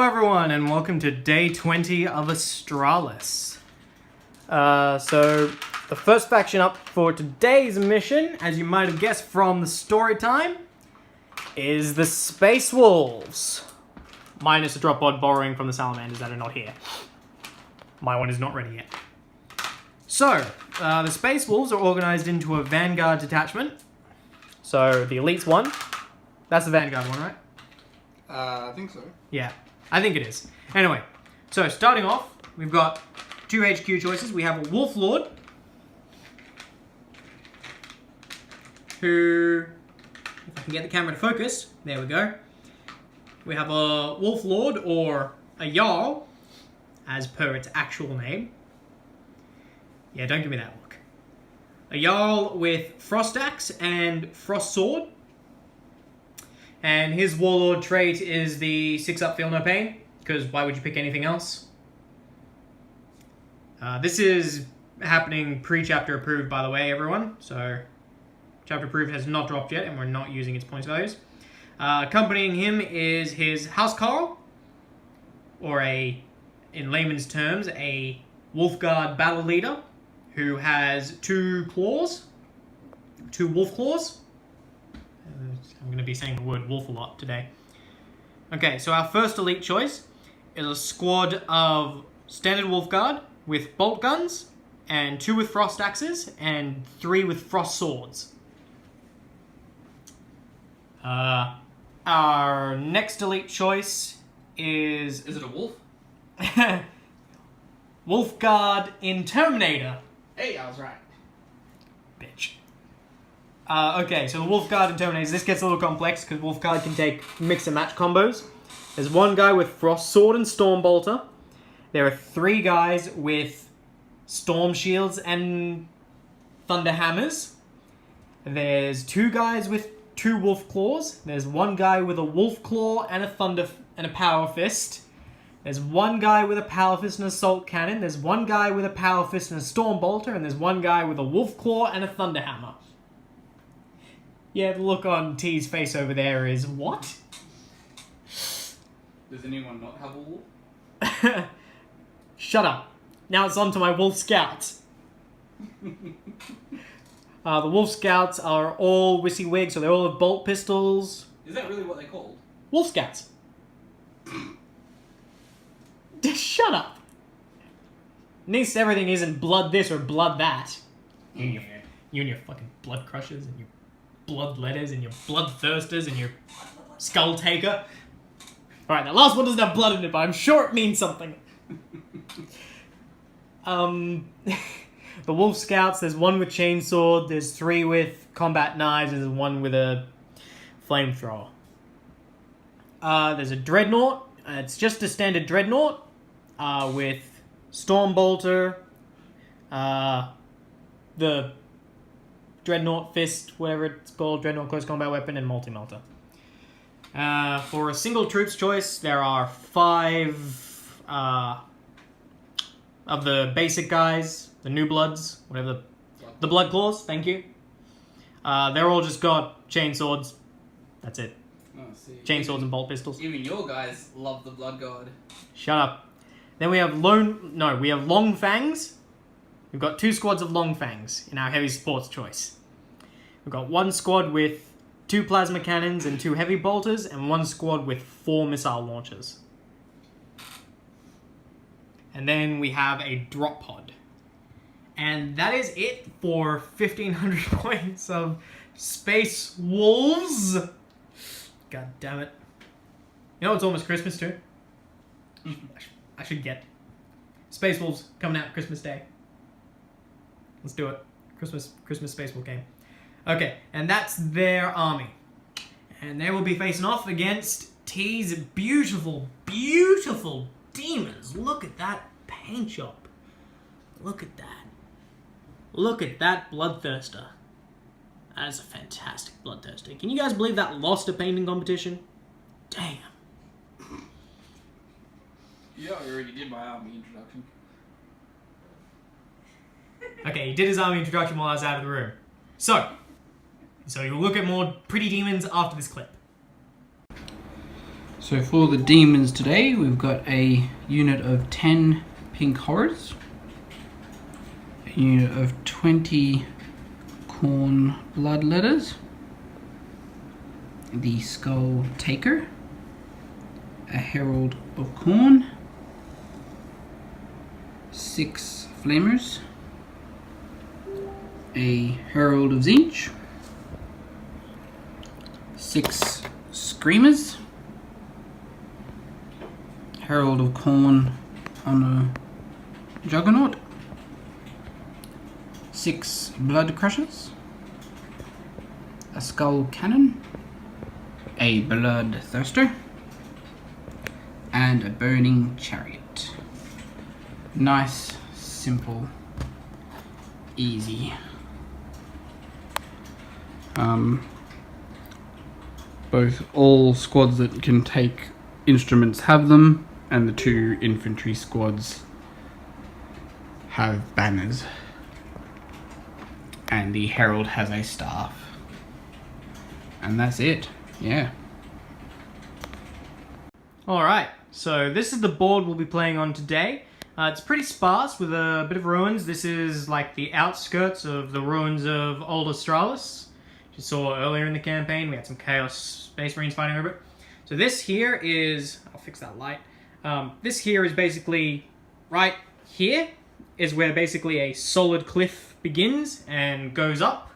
everyone, and welcome to day 20 of Australise. So the first faction up for today's mission, as you might have guessed from the story time, is the Space Wolves. Minus a drop pod borrowing from the Salamanders that are not here. My one is not ready yet. So, the Space Wolves are organized into a Vanguard detachment. So, the Elite's one. That's the Vanguard one, right? I think so. Yeah, I think it is. Anyway, so starting off, we've got two HQ choices. We have a Wolf Lord, who, if I can get the camera to focus, there we go. We have a Wolf Lord, or a Jarl, as per its actual name. Yeah, don't give me that look. A Jarl with Frost Axe and Frost Sword. And his Warlord trait is the 6-up Feel No Pain, because why would you pick anything else? This is happening pre-chapter approved, by the way, everyone. So, chapter approved has not dropped yet, and we're not using its points values. Accompanying him is his Housecarl, or in layman's terms, a Wolfguard battle leader, who has two wolf claws. I'm going to be saying the word wolf a lot today. Okay, so our first elite choice is a squad of standard Wolfguard with bolt guns, and 2 with frost axes, and 3 with frost swords. Our next elite choice is... Is it a wolf? Wolfguard Interminator. Hey, I was right. Bitch. Okay, so the Wolfguard and Terminators, this gets a little complex because Wolfguard can take mix and match combos. There's one guy with Frost Sword and Storm Bolter. There are 3 guys with Storm Shields and Thunder Hammers. There's 2 guys with 2 Wolf Claws. There's 1 guy with a Wolf Claw and a Power Fist. There's 1 guy with a Power Fist and Assault Cannon. There's 1 guy with a Power Fist and a Storm Bolter. And there's 1 guy with a Wolf Claw and a Thunder Hammer. Yeah, the look on T's face over there is, what? Does anyone not have a wolf? Shut up. Now it's on to my Wolf Scouts. The Wolf Scouts are all WYSIWYG, so they all have bolt pistols. Is that really what they're called? Wolf Scouts. Shut up. At least everything isn't blood this or blood that. You and your fucking blood crushers and your blood letters and your bloodthirsters and your skull taker. Alright, that last one doesn't have blood in it, but I'm sure it means something. The Wolf Scouts, there's 1 with Chainsword, there's 3 with combat knives, and there's 1 with a flamethrower. There's a Dreadnought. It's just a standard Dreadnought with Storm Bolter, the Dreadnought Fist, whatever it's called, Dreadnought Close Combat Weapon, and Multi-Melter. For a single troops choice, there are 5 of the basic guys, the New Bloods, whatever, the Blood Claws, thank you. They're all just got chainswords. That's it. Oh, see. Chainswords and bolt pistols. Even your guys love the Blood God. Shut up. Then we have Long Fangs. We've got 2 squads of Long Fangs in our heavy sports choice. We've got 1 squad with 2 plasma cannons and 2 heavy bolters, and 1 squad with 4 missile launchers. And then we have a drop pod. And that is it for 1,500 points of Space Wolves. God damn it. You know it's almost Christmas too? I should get Space Wolves coming out Christmas Day. Let's do it. Christmas Space Wolf game. Okay, and that's their army. And they will be facing off against T's beautiful, beautiful demons. Look at that paint job. Look at that. Look at that bloodthirster. That is a fantastic bloodthirster. Can you guys believe that lost a painting competition? Damn. Yeah, I already did my army introduction. Okay, he did his army introduction while I was out of the room. So you'll look at more pretty demons after this clip. So for the demons today, we've got a unit of 10 pink horrors, a unit of 20 corn bloodletters, the skull taker, a herald of corn, 6 flamers, a herald of zinch, 6 screamers, herald of corn on a juggernaut, 6 blood crushers, a skull cannon, a blood thirster, and a burning chariot. Nice, simple, easy. All squads that can take instruments have them, and the 2 infantry squads have banners. And the herald has a staff. And that's it. Yeah. Alright, so this is the board we'll be playing on today. It's pretty sparse with a bit of ruins. This is like the outskirts of the ruins of Old Australis. You saw earlier in the campaign, we had some Chaos Space Marines fighting over it. So this here is, I'll fix that light. This here is basically, right here, is where basically a solid cliff begins and goes up.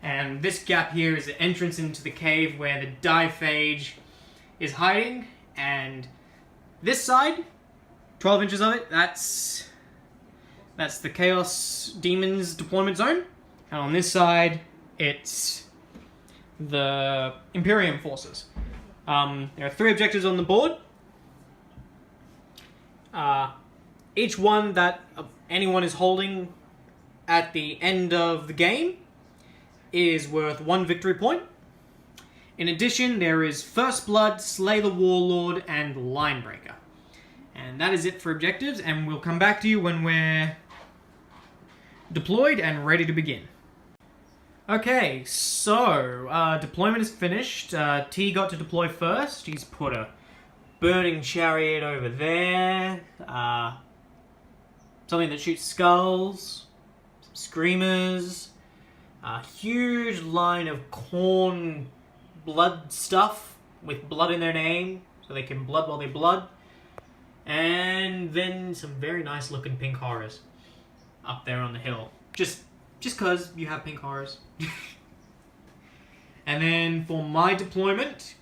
And this gap here is the entrance into the cave where the Diephage is hiding. And this side, 12 inches of it, that's the Chaos Demons deployment zone. And on this side, it's the Imperium forces. There are 3 objectives on the board. Each one that anyone is holding at the end of the game is worth 1 victory point. In addition, there is First Blood, Slay the Warlord, and Linebreaker. And that is it for objectives, and we'll come back to you when we're deployed and ready to begin. Okay, so deployment is finished. T got to deploy first. He's put a burning chariot over there. Something that shoots skulls. Some screamers. A huge line of corn blood stuff with blood in their name, so they can blood while they blood. And then some very nice looking pink horrors up there on the hill. Just cause you have pink horrors. And then for my deployment,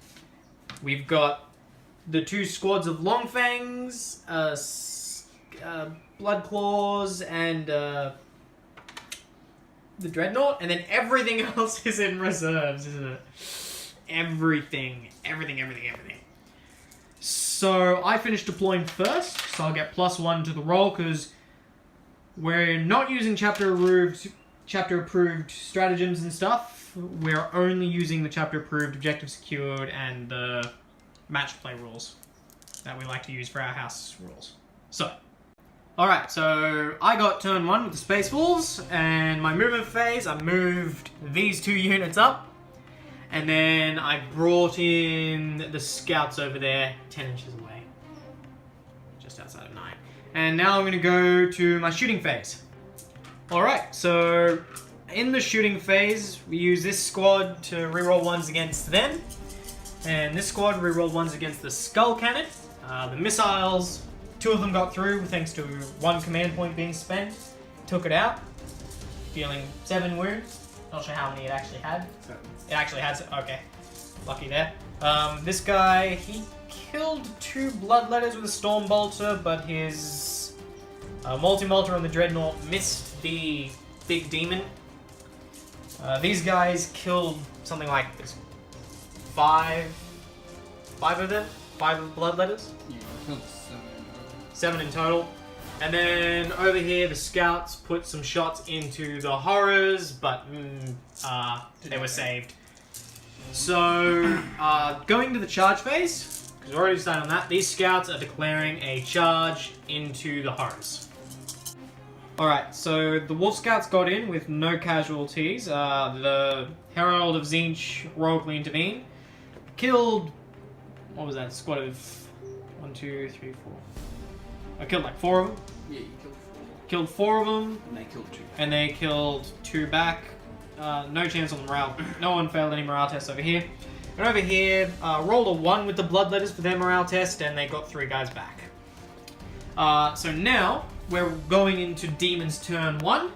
we've got the 2 squads of Longfangs, Blood Claws, and the Dreadnought, and then everything else is in reserves, isn't it? Everything. So I finished deploying first, so I'll get +1 to the roll, because we're not using chapter approved stratagems and stuff. We're only using the chapter approved objective secured and the match play rules that we like to use for our house rules. So, alright, so I got turn 1 with the Space Wolves, and my movement phase, I moved these 2 units up, and then I brought in the scouts over there 10 inches away, just outside of 9. And now I'm going to go to my shooting phase. Alright, so in the shooting phase, we use this squad to reroll 1s against them, and this squad rerolled 1s against the Skull Cannon. The missiles, 2 of them got through thanks to 1 command point being spent. Took it out, dealing 7 wounds. Not sure how many it actually had. It actually had, okay. Lucky there. This guy, he killed 2 bloodletters with a storm bolter, but his multi-bolter on the dreadnought missed the big demon. These guys killed something like this. 5 of them? 5 of the bloodletters? Yeah, I killed 7 in total. And then over here, the scouts put some shots into the horrors, but they were saved. So, going to the charge phase, because we're already started on that, these scouts are declaring a charge into the horrors. Alright, so the Wolf Scouts got in with no casualties. The Herald of Zinch heroically intervened, killed what was that? Squad of 1, 2, 3, 4. I killed like 4 of them. Yeah, you killed 4. Killed 4 of them. And they killed 2. And they killed 2 back. No chance on the morale. No one failed any morale tests over here. And over here, rolled a 1 with the bloodletters for their morale test, and they got 3 guys back. So now, we're going into Demon's turn 1,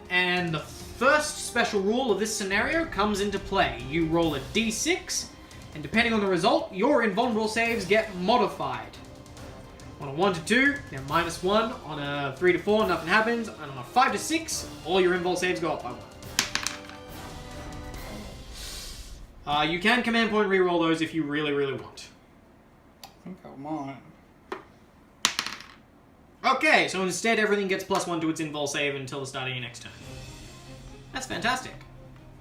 and the first special rule of this scenario comes into play. You roll a d6, and depending on the result, your invulnerable saves get modified. On a 1 to 2, they're -1. On a 3 to 4, nothing happens. And on a 5 to 6, all your invul saves go up by 1. You can command point reroll those if you really, really want. I think I might. Okay, so instead everything gets +1 to its invul save until the start of your next turn. That's fantastic.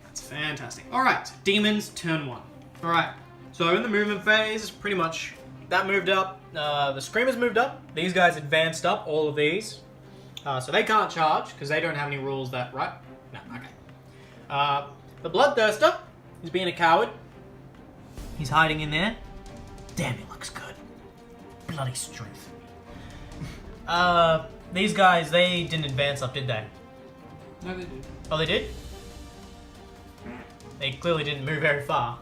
That's fantastic. Alright, Demons, turn 1. Alright, so in the movement phase, pretty much, that moved up. The Screamers moved up. These guys advanced up, all of these. So they can't charge, because they don't have any rules that... Right? No, okay. The Bloodthirster is being a coward. He's hiding in there. Damn, he looks good. Bloody strength. These guys, they didn't advance up, did they? No, they did. Oh, they did? They clearly didn't move very far.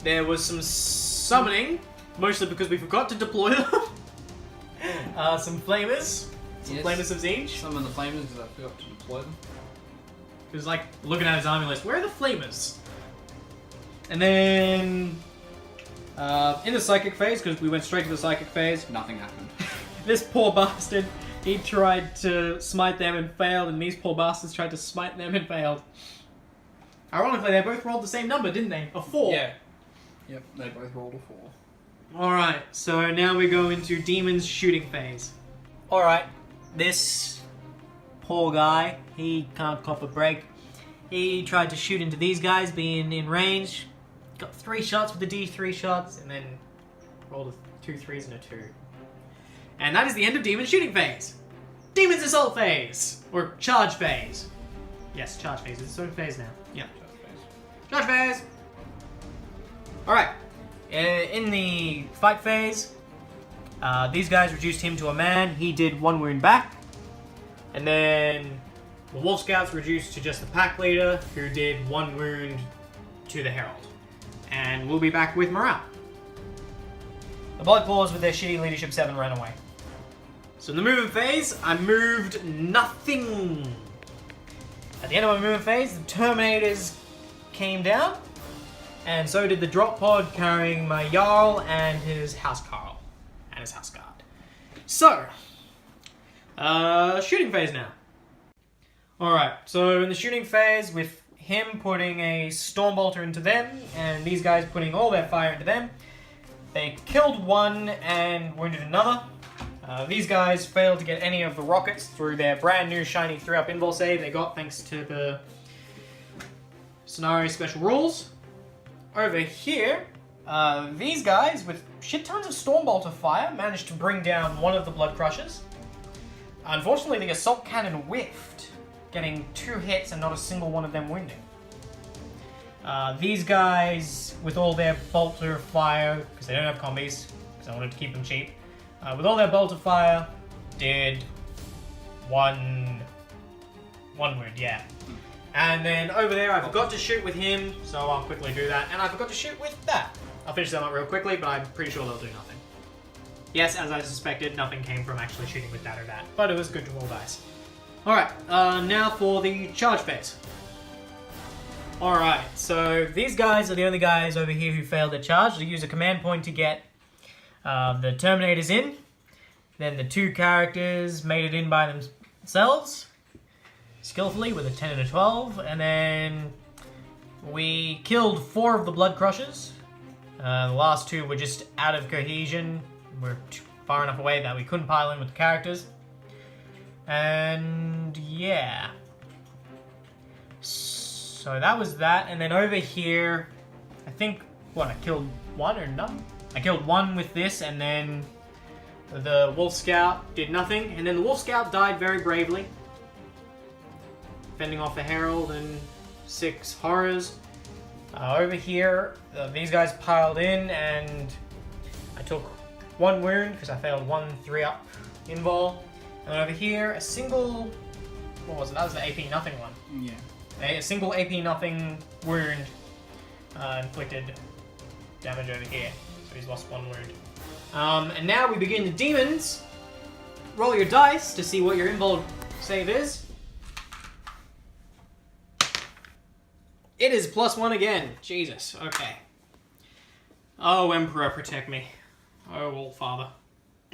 There was some summoning, mostly because we forgot to deploy them. Some flamers. Some Yes. flamers of Zinj. Some of the flamers because I forgot to deploy them. He was like looking at his army list. Where are the flamers? And then in the psychic phase, because we went straight to the psychic phase, Nothing happened. this poor bastard, he tried to smite them and failed, and these poor bastards tried to smite them and failed. Ironically, they both rolled the same number, didn't they? A 4. Yeah. Yep, they both rolled a 4. Alright, so now we go into Demon's shooting phase. Alright, this poor guy, he can't cop a break. He tried to shoot into these guys, being in range. Got 3 shots with the D3 shots, and then rolled 2 3s and a 2. And that is the end of Demon's shooting phase. Demon's assault phase! Or charge phase. Yes, charge phase. It's a phase now. Yeah. Charge phase! Alright. In the fight phase, these guys reduced him to a man. He did 1 wound back. And then the Wolf Scouts reduced to just the pack leader, who did 1 wound to the Herald. And we'll be back with morale. The Blood Claws with their shitty leadership 7 ran away. So in the movement phase, I moved nothing. At the end of my movement phase, the Terminators came down, and so did the drop pod carrying my Jarl and his Housecarl and his House Guard. So, shooting phase now. Alright, so in the shooting phase, with him putting a Stormbolter into them, and these guys putting all their fire into them, they killed 1 and wounded another. These guys failed to get any of the rockets through their brand new shiny 3-up invul save they got thanks to the scenario special rules. Over here, these guys with shit tons of Stormbolter fire managed to bring down 1 of the Blood Crushers. Unfortunately, the assault cannon whiffed, getting 2 hits and not a single one of them wounding. These guys, with all their bolter fire, because they don't have combis, because I wanted to keep them cheap, with all their bolter fire, did 1 wound, yeah. And then over there, I forgot to shoot with him, so I'll quickly do that. And I forgot to shoot with that. I'll finish them up real quickly, but I'm pretty sure they'll do nothing. Yes, as I suspected, nothing came from actually shooting with that or that, but it was good to roll dice. Alright, now for the charge phase. Alright, so these guys are the only guys over here who failed their charge. They use a command point to get the Terminators in. Then the 2 characters made it in by themselves, skillfully, with a 10 and a 12. And then we killed 4 of the Blood Crushers. The last 2 were just out of cohesion. We're far enough away that we couldn't pile in with the characters. And yeah. So that was that. And then over here, I think, I killed 1 or none? I killed 1 with this, and then the Wolf Scout did nothing. And then the Wolf Scout died very bravely, fending off a Herald and 6 Horrors. Over here, these guys piled in, and I took 1 wound because I failed 1 3-up invul. And over here, a single... What was it? That was the AP nothing one. Yeah. A single AP nothing wound inflicted damage over here. So he's lost 1 wound. And now we begin the demons. Roll your dice to see what your invul save is. It is +1 again. Jesus. Okay. Oh, Emperor, protect me. Oh, All Father.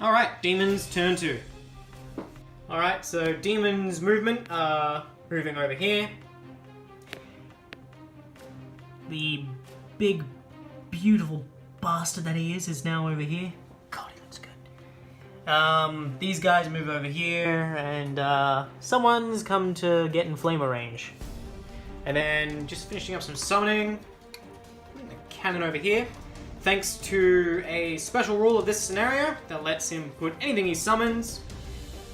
Alright, demons, turn 2. Alright, so demons movement, moving over here. The big, beautiful bastard that he is now over here. God, he looks good. These guys move over here, and someone's come to get in flamer range. And then just finishing up some summoning. The cannon over here. Thanks to a special rule of this scenario that lets him put anything he summons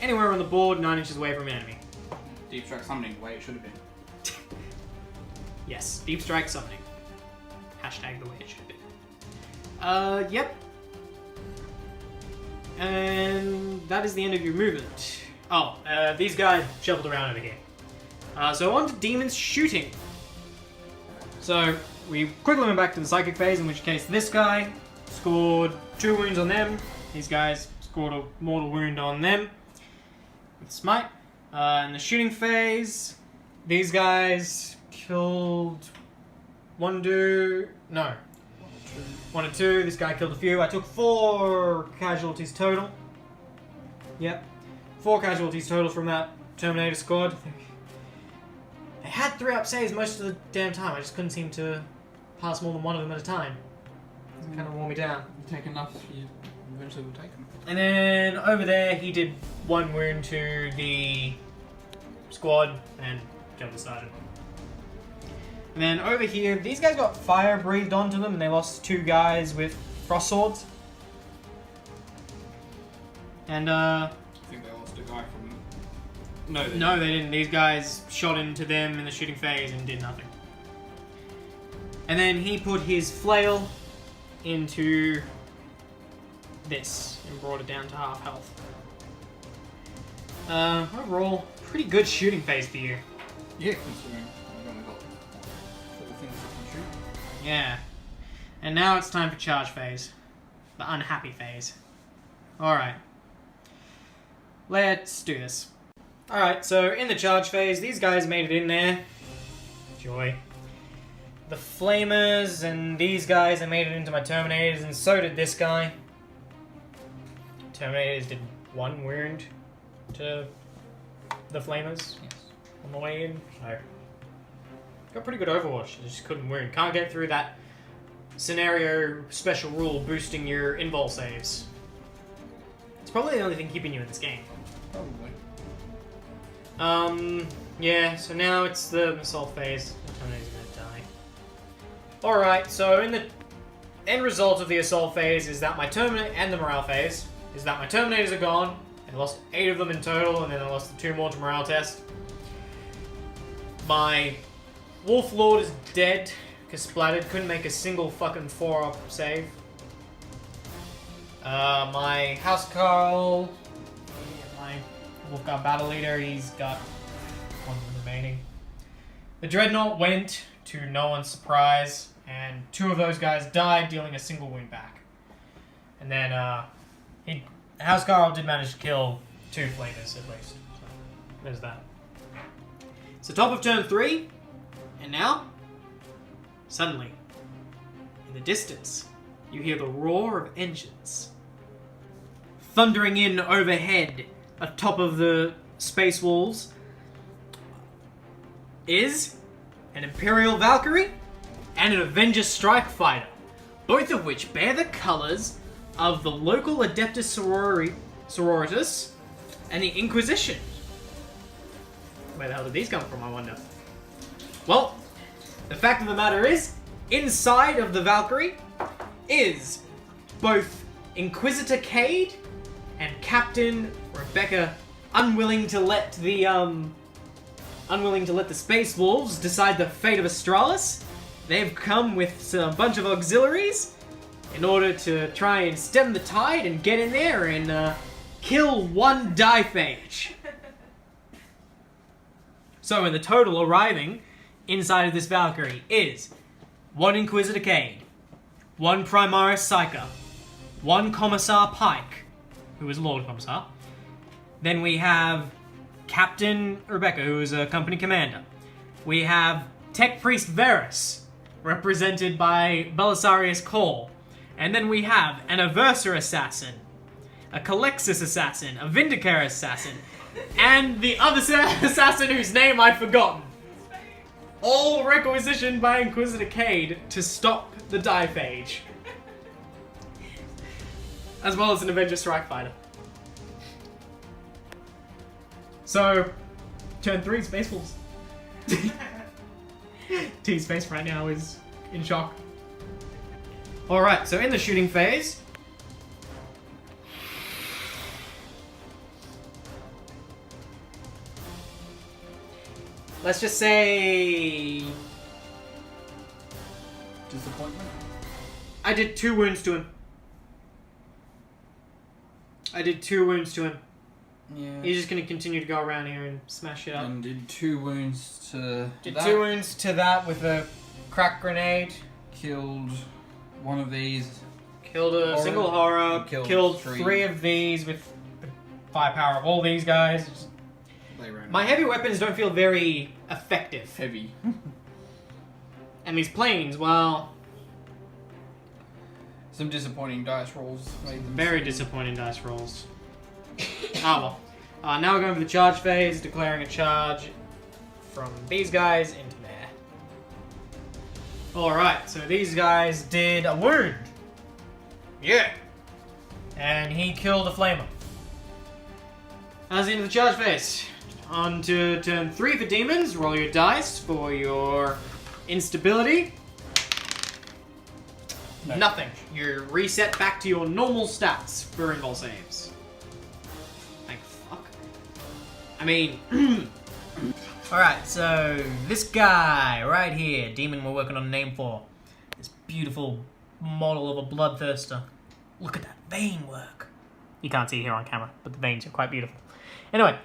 anywhere on the board 9 inches away from an enemy. Deep strike summoning, the way it should have been. Yes, deep strike summoning. Hashtag the way it should have been. Yep. And that is the end of your movement. Oh, these guys shuffled around over here. So on to demons shooting. So we quickly went back to the psychic phase, in which case this guy scored 2 wounds on them. These guys scored a mortal wound on them with smite. In the shooting phase, these guys killed 1 dude. No. 1 or 2. This guy killed a few. I took 4 casualties total. Yep. 4 casualties total from that Terminator squad. They had 3-up saves most of the damn time. I just couldn't seem to pass more than 1 of them at a time. It kind of wore me down. You take enough, you eventually will take them. And then over there, he did 1 wound to the squad and killed the sergeant. And then over here, these guys got fire breathed onto them, and they lost 2 guys with frost swords. And I think they lost a guy from... No, they didn't. These guys shot into them in the shooting phase and did nothing. And then he put his flail into this and brought it down to half health. Overall, pretty good shooting phase for you. Yeah, considering I've only got 4 things that can shoot. Yeah. And now it's time for charge phase. The unhappy phase. Alright. Let's do this. Alright, so in the charge phase, these guys made it in there. Joy. The flamers and these guys have made it into my Terminators, and so did this guy. Terminators did 1 wound to the flamers on the way in. So, got pretty good Overwatch, I just couldn't wound. Can't get through that scenario special rule boosting your invul saves. It's probably the only thing keeping you in this game. Probably. Yeah, so now it's the assault phase. The Terminator's gonna die. Alright, so in the end result of the assault phase is that my Terminator, and the morale phase, is that my Terminators are gone. I lost 8 of them in total, and then I lost the 2 more to morale test. My Wolf Lord is dead, because splattered, couldn't make a single fucking 4-up save. My Housecarl, my Wolfguard Battle Leader, he's got 1 remaining. The Dreadnought went to no one's surprise, and 2 of those guys died, dealing a single wound back. And then, Housecarl did manage to kill 2 flamers at least. So, there's that. So top of turn 3, and now, suddenly, in the distance, you hear the roar of engines. Thundering in overhead, atop of the space walls, is an Imperial Valkyrie and an Avenger Strike Fighter, both of which bear the colours of the local Adeptus Sororitas and the Inquisition. Where the hell did these come from, I wonder? Well, the fact of the matter is, inside of the Valkyrie is both Inquisitor Cade and Captain Rebecca, unwilling to let the Space Wolves decide the fate of Australis. they've come with a bunch of auxiliaries in order to try and stem the tide and get in there and kill one Diephage. So in the total arriving inside of this Valkyrie is 1 Inquisitor JAAD, 1 Primaris Psyker, 1 Commissar Pike, who is Lord Commissar. Then we have Captain Rebecca, who is a company commander. We have Tech Priest Varus, represented by Belisarius Cole. And then we have an Aversa Assassin, a Calexis Assassin, a Vindicare Assassin, and the other assassin whose name I've forgotten. All requisitioned by Inquisitor JAAD to stop the Diephage. As well as an Avenger Strike Fighter. So, turn 3, Space Wolves. T-Space right now is in shock. Alright, so in the shooting phase, let's just say Disappointment? I did 2 wounds to him. Yeah. He's just gonna continue to go around here and smash it up. And did 2 wounds to Did that. 2 wounds to that with a crack grenade. Killed one of these. Killed a Horror. single horror. And Killed three. 3 of these with the firepower of all these guys. They ran My heavy weapons don't feel very effective. heavy. And these planes, well, Some disappointing dice rolls made them very disappointing dice rolls. Ah well. Now we're going for the charge phase, declaring a charge from these guys into there. Alright, so these guys did a wound. Yeah. And he killed a flamer. That's the end of the charge phase. On to turn 3 for demons. Roll your dice for your instability. No. Nothing. You're reset back to your normal stats for invul saves. Thank fuck. I mean... Alright, so this guy right here, demon we're working on a name for. This beautiful model of a bloodthirster. Look at that vein work. You can't see it here on camera, but the veins are quite beautiful. Anyway,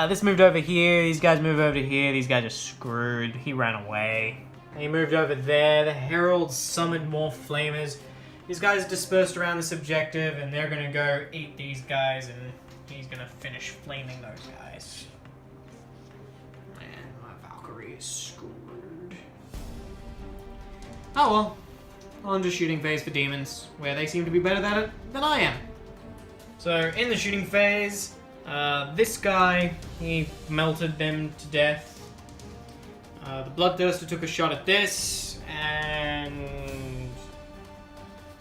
this moved over here, these guys moved over to here, these guys are screwed. He ran away. He moved over there, the heralds summoned more flamers. These guys dispersed around this objective, and they're gonna go eat these guys, and he's gonna finish flaming those guys. And my Valkyrie is screwed. Oh well. On to shooting phase for demons, where they seem to be better at it than I am. So, in the shooting phase, this guy, he melted them to death. The Bloodthirster took a shot at this, and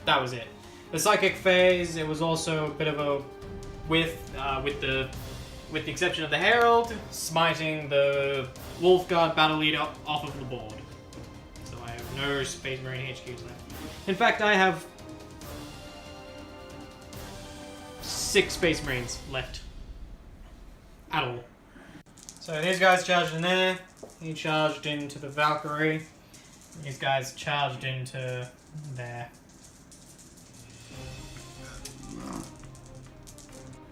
that was it. The Psychic phase, it was also a bit of a with the exception of the Herald, smiting the Wolfguard Battle Leader off of the board. So I have no Space Marine HQs left. In fact, I have 6 Space Marines left. At all. So these guys charged in there. He charged into the Valkyrie. These guys charged into there.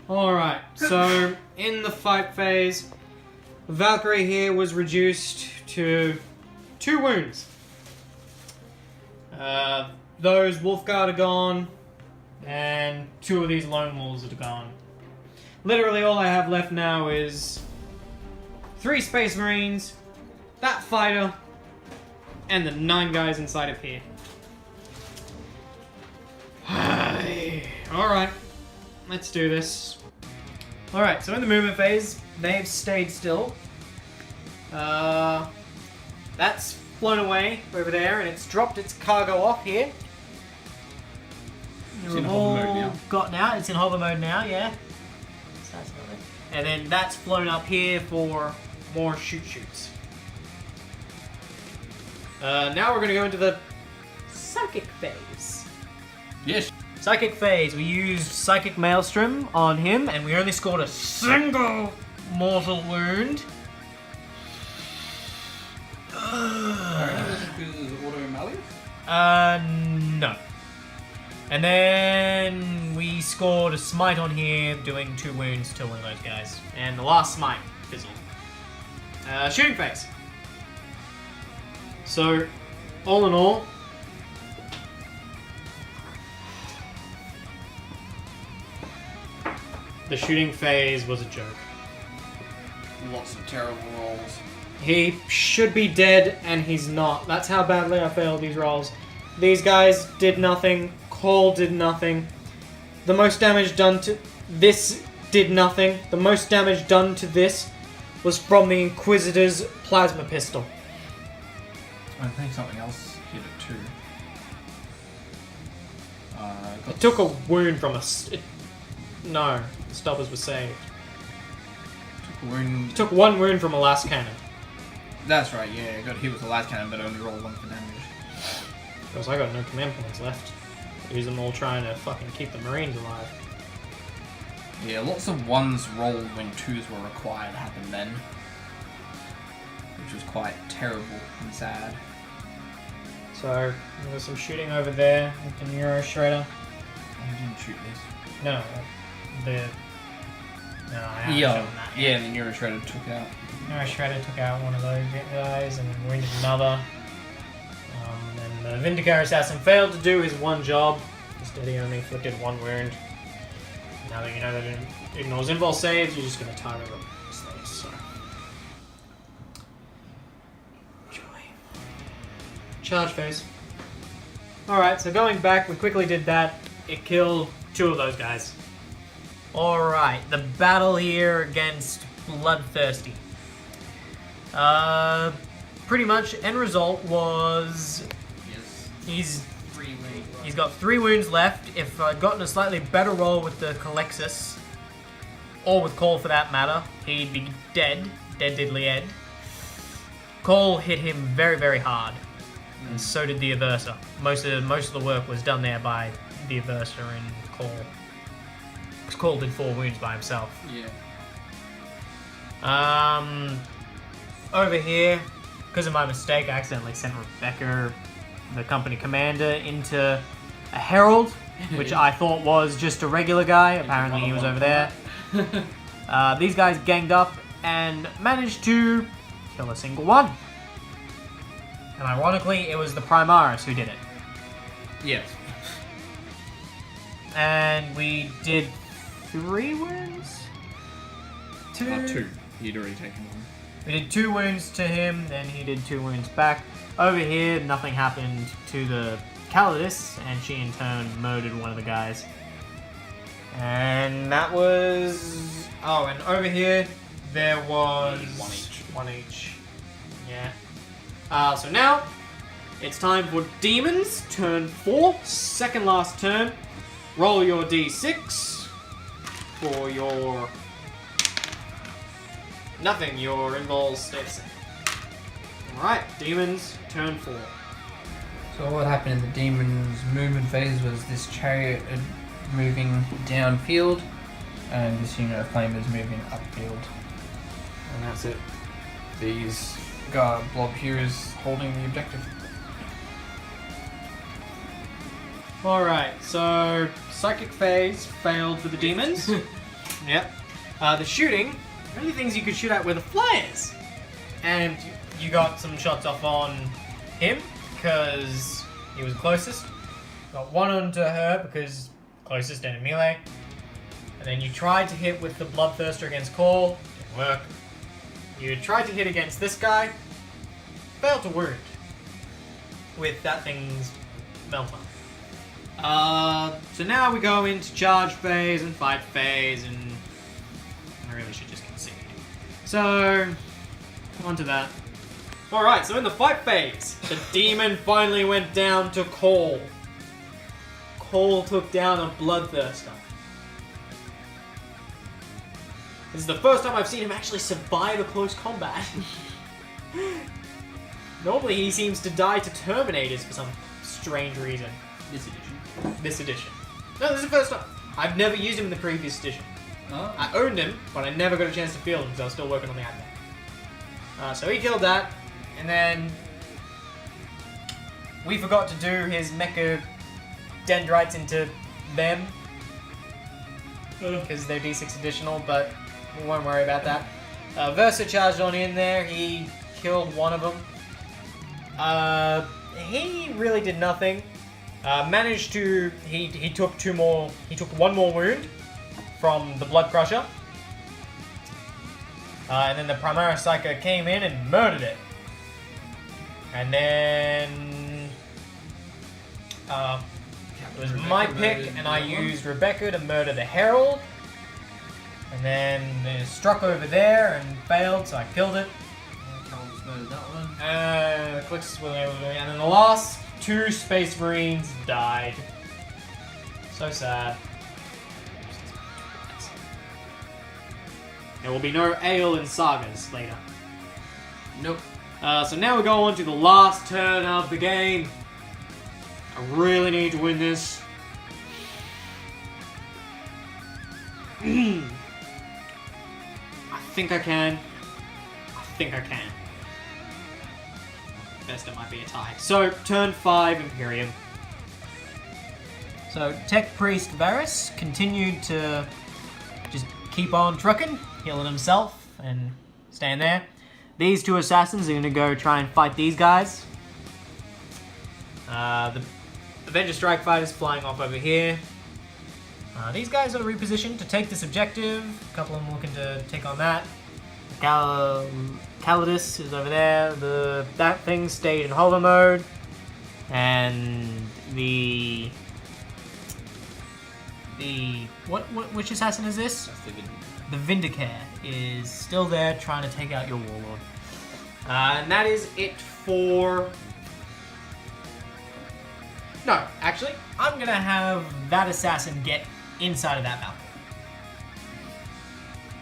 Alright, so in the fight phase, Valkyrie here was reduced to 2 wounds. Those Wolfguard are gone, and 2 of these Lone Wolves are gone. Literally all I have left now is 3 Space Marines, that fighter, and the 9 guys inside of here. Alright, let's do this. Alright, so in the movement phase, they've stayed still. That's flown away over there, and it's dropped its cargo off here. It's in hover mode now. Gotten out. It's in hover mode now, yeah. And then that's flown up here for more shoots. Now we're going to go into the Psychic phase. Yes. Psychic phase. We used Psychic Maelstrom on him, and we only scored a single mortal wound. Alright, No. And then we scored a smite on here, doing 2 wounds to one of those guys. And the last smite fizzled. Shooting phase. So, all in all, the shooting phase was a joke. Lots of terrible rolls. He should be dead, and he's not. That's how badly I failed these rolls. These guys did nothing. Cole did nothing. The most damage done to this did nothing. The most damage done to this was from the Inquisitor's plasma pistol. I think something else hit it too. It took a wound from us. No, the stoppers were saved. Took a wound. It took 1 wound from a last cannon. That's right, yeah, I got hit with the last cannon, but only rolled 1 for damage. Because I got no command points left. Use them all trying to fucking keep the Marines alive. Yeah, lots of 1s rolled when 2s were required happened then. Which was quite terrible and sad. So, there was some shooting over there with the Neuro Shredder. I didn't shoot this. No, I haven't Yeah, shown that yet. the Neuro Shredder took out. Neuro Shredder took out one of those guys and then wounded another. And the Vindicator Assassin failed to do his one job. Instead, he only inflicted 1 wound. Now that you know that it ignores invul saves, you're just going to target them. So. Joy. Charge phase. Alright, so going back, we quickly did that. It killed 2 of those guys. Alright, the battle here against Bloodthirsty. Pretty much, end result was... Yes. He's got 3 wounds left. If I'd gotten a slightly better roll with the Calexis, or with Cole for that matter, he'd be dead. Dead diddly Ed. Cole hit him very, very hard. And so did the Aversa. Most of the work was done there by the Aversa and Cole. Because Cole did 4 wounds by himself. Yeah. Over here, because of my mistake, I accidentally sent Rebecca, the company commander, into a herald, which I thought was just a regular guy. Apparently he was over there. These guys ganged up and managed to kill a single one. And ironically, it was the Primaris who did it. Yes. And we did 3 wounds? 2. He'd already taken 1. We did 2 wounds to him, then he did 2 wounds back. Over here, nothing happened to the Calidus, and she in turn murdered one of the guys. And that was... Oh, and over here, there was... 1 each. 1 each. Yeah. So now, it's time for Demons, turn 4, second last turn. Roll your d6 for your... Nothing, your involves stay the same. Alright, Demons, turn 4. So what happened in the Demon's movement phase was this chariot moving downfield, and this unit of flamers moving upfield. And that's it. These blob here is holding the objective. Alright, so Psychic Phase failed for the Demons. Yep. The shooting, the only things you could shoot at were the flyers. And you got some shots off on him, because he was closest. Got 1 onto her, because closest and in melee. And then you tried to hit with the Bloodthirster against Cole, didn't work. You tried to hit against this guy, failed to wound with that thing's melter. So now we go into charge phase and fight phase, and I really should just concede. So, on to that. Alright, so in the fight phase, the demon finally went down to Cole. Cole took down a Bloodthirster. This is the first time I've seen him actually survive a close combat. Normally he seems to die to Terminators for some strange reason. This edition. No, this is the first time. I've never used him in the previous edition. Oh. I owned him, but I never got a chance to field him because I was still working on the admin. So he killed that, and then we forgot to do his mecha dendrites into them. Because they're D6 additional, but we won't worry about that. Versa charged on in there. He killed one of them. He really did nothing. Managed to... He took two more... He took one more wound from the Blood Crusher. And then the Primera Psycho came in and murdered it. And then... it was my pick, and I used Rebecca to murder the Herald. And then it struck over there and failed, so I killed it. Callum's murdered that one. The clicks were able to do it. And then the last two Space Marines died. So sad. There will be no ale in sagas later. Nope. So now we go on to the last turn of the game. I really need to win this. I think I can. Best it might be a tie. So, turn 5, Imperium. So, Tech Priest Varys continued to just keep on trucking, healing himself, and staying there. These two assassins are going to go try and fight these guys. The Avenger Strike Fighters flying off over here. These guys are repositioned to take this objective. A couple of them looking to take on that. Calidus is over there. That thing stayed in hover mode. And which assassin is this? That's the good. The Vindicare is still there trying to take out your Warlord. And that is it for... No, actually, I'm going to have that assassin get inside of that balcony.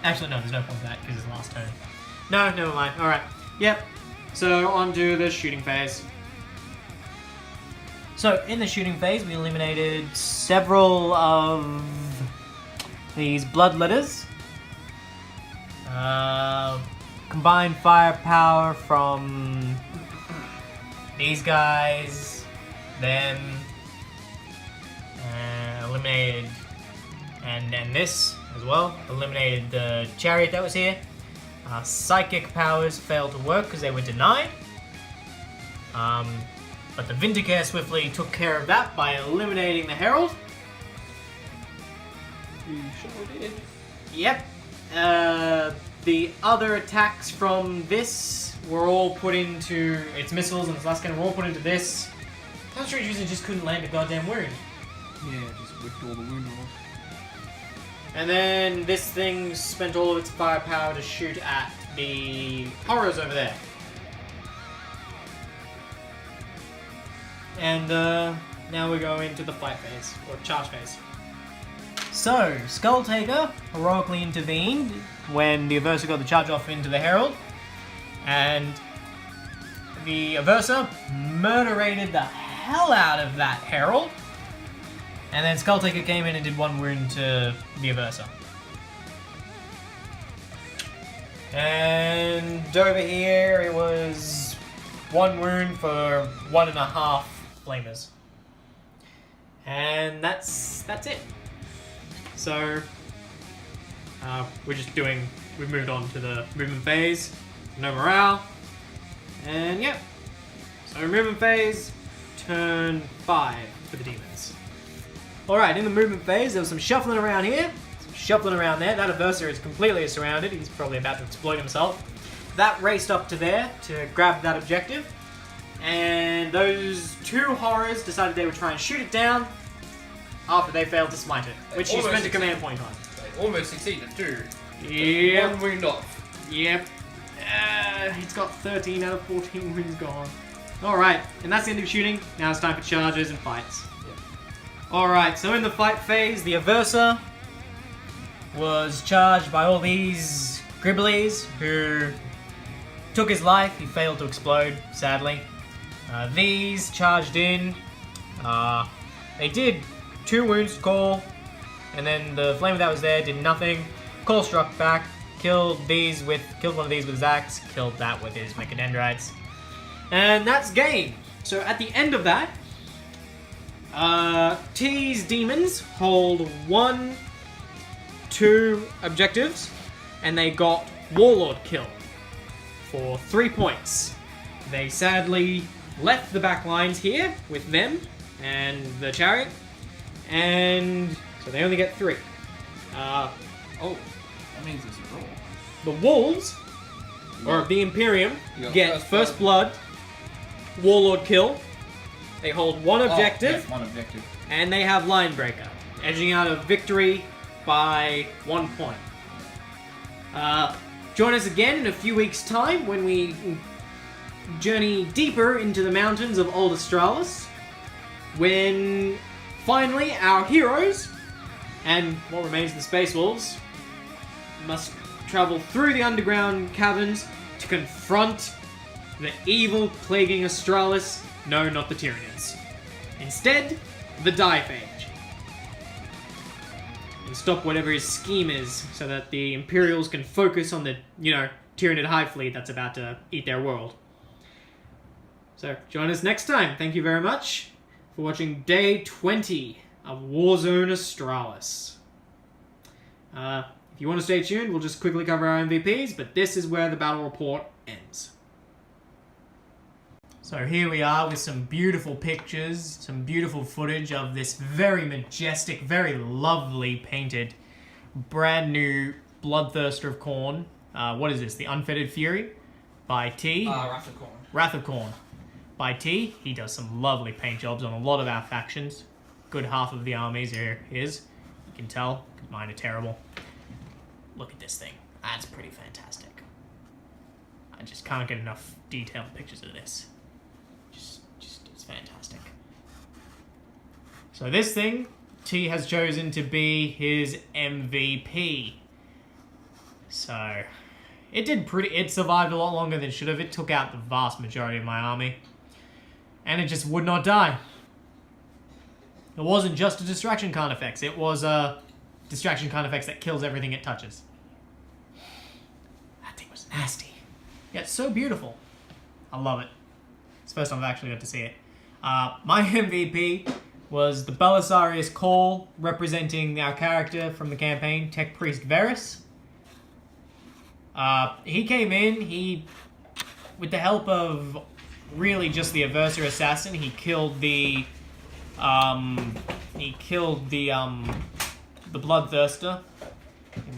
Actually, no, there's no point to that because it's the last turn. No, never mind. Alright. Yep. So, on to the shooting phase. So, in the shooting phase, we eliminated several of these bloodletters. Combined firepower from these guys, them, eliminated, and this as well. Eliminated the chariot that was here. Psychic powers failed to work because they were denied. But the Vindicare swiftly took care of that by eliminating the Herald. You sure did. Yep. The other attacks from this were all put into its missiles and its last cannon were all put into this. Concentrate user just couldn't land a goddamn wound. Yeah, just whipped all the wound off. And then this thing spent all of its firepower to shoot at the horrors over there. And now we go into the fight phase, or charge phase. So, Skulltaker heroically intervened when the Aversa got the charge off into the Herald. And the Aversa murderated the hell out of that Herald. And then Skulltaker came in and did one wound to the Aversa. And over here it was one wound for 1.5 flamers. And that's it. So we've moved on to the movement phase. No morale. And yeah. So movement phase, turn 5 for the demons. Alright, in the movement phase, there was some shuffling around here, some shuffling around there. That adversary is completely surrounded. He's probably about to exploit himself. That raced up to there to grab that objective. And those two horrors decided they would try and shoot it down after they failed to smite it, which you spent a command point on. They almost succeeded too. Yep. One wound off. Yep. He's got 13 out of 14 wounds gone. Alright, and that's the end of shooting. Now it's time for charges and fights. Alright, so in the fight phase, the Aversa was charged by all these Gribblies who took his life. He failed to explode, sadly. These charged in. They did 2 wounds to Call, and then the flamer that was there did nothing. Call struck back, killed one of these with his axe, killed that with his mechadendrites. And that's game. So at the end of that, T's Demons hold 2 objectives, and they got Warlord kill for 3 points. They sadly left the back lines here with them and the chariot, and so they only get 3. Oh, that means it's a draw. The Wolves, or the Imperium, get first blood, Warlord kill. They hold 1 objective, yes, 1 objective, and they have Line Breaker, edging out a victory by 1 point. Join us again in a few weeks' time when we journey deeper into the mountains of Old Australis, when finally our heroes, and what remains of the Space Wolves, must travel through the underground caverns to confront the evil plaguing Australis. No, not the Tyranids. Instead, the Diephage. And stop whatever his scheme is so that the Imperials can focus on the, Tyranid Hive fleet that's about to eat their world. So, join us next time. Thank you very much for watching Day 20 of Warzone Australis. If you want to stay tuned, we'll just quickly cover our MVPs, but this is where the battle report ends. So here we are with some beautiful pictures, some beautiful footage of this very majestic, very lovely painted, brand new Bloodthirster of Khorne. What is this? The Unfettered Fury by T. Wrath of Khorne. Wrath of Khorne by T. He does some lovely paint jobs on a lot of our factions. Good half of the armies are his. You can tell, mine are terrible. Look at this thing. That's pretty fantastic. I just can't get enough detailed pictures of this. It's fantastic. So this thing, T has chosen to be his MVP. So, it survived a lot longer than it should have. It took out the vast majority of my army. And it just would not die. It wasn't just a distraction kind effects. It was a distraction kind effects that kills everything it touches. That thing was nasty. Yeah, it's so beautiful. I love it. It's the first time I've actually got to see it. My MVP was the Belisarius Call, representing our character from the campaign, Tech Priest Varys. He came in, with the help of really just the Aversa Assassin, he killed the Bloodthirster.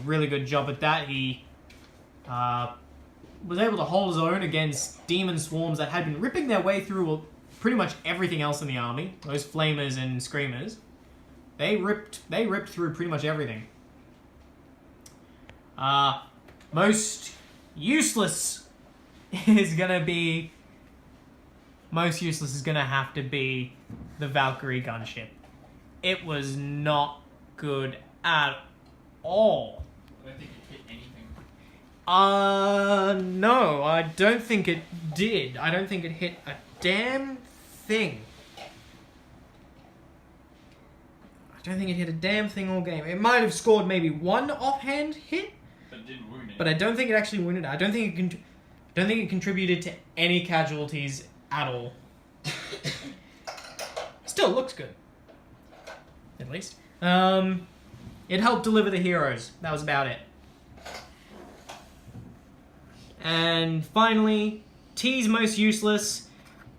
Really good job at that. He was able to hold his own against demon swarms that had been ripping their way through pretty much everything else in the army. Those flamers and screamers. They ripped through pretty much everything. Most useless is gonna have to be the Valkyrie gunship. It was not good at all. I don't think it hit anything. No, I don't think it did. I don't think it hit a damn thing. I don't think it hit a damn thing all game. It might have scored maybe 1 offhand hit, But it didn't wound it. but I don't think it actually wounded it. I don't think it contributed to any casualties at all. Still looks good. At least. It helped deliver the heroes. That was about it. And finally, T's most useless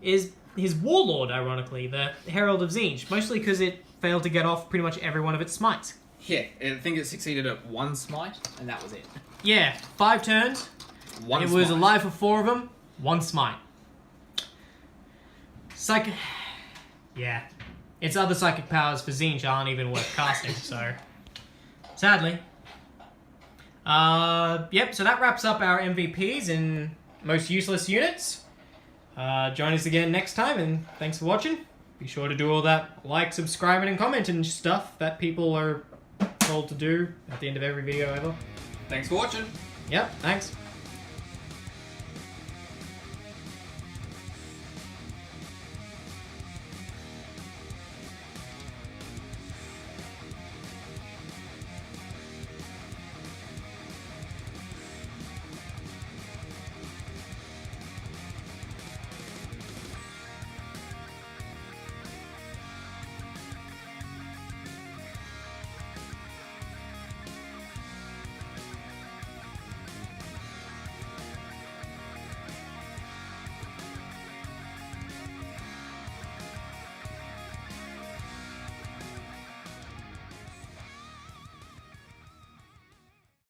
is his Warlord, ironically, the Herald of Tzeentch, mostly because it failed to get off pretty much every one of its smites. Yeah, I think it succeeded at 1 smite, and that was it. Yeah, 5 turns. One it smite. was alive for 4 of them, 1 smite. Yeah. Its other psychic powers for Tzeentch aren't even worth casting, so... Sadly. Yep, so that wraps up our MVPs and most useless units. Join us again next time, and thanks for watching. Be sure to do all that like, subscribing, and commenting and stuff that people are told to do at the end of every video ever. Thanks for watching. Yep, thanks.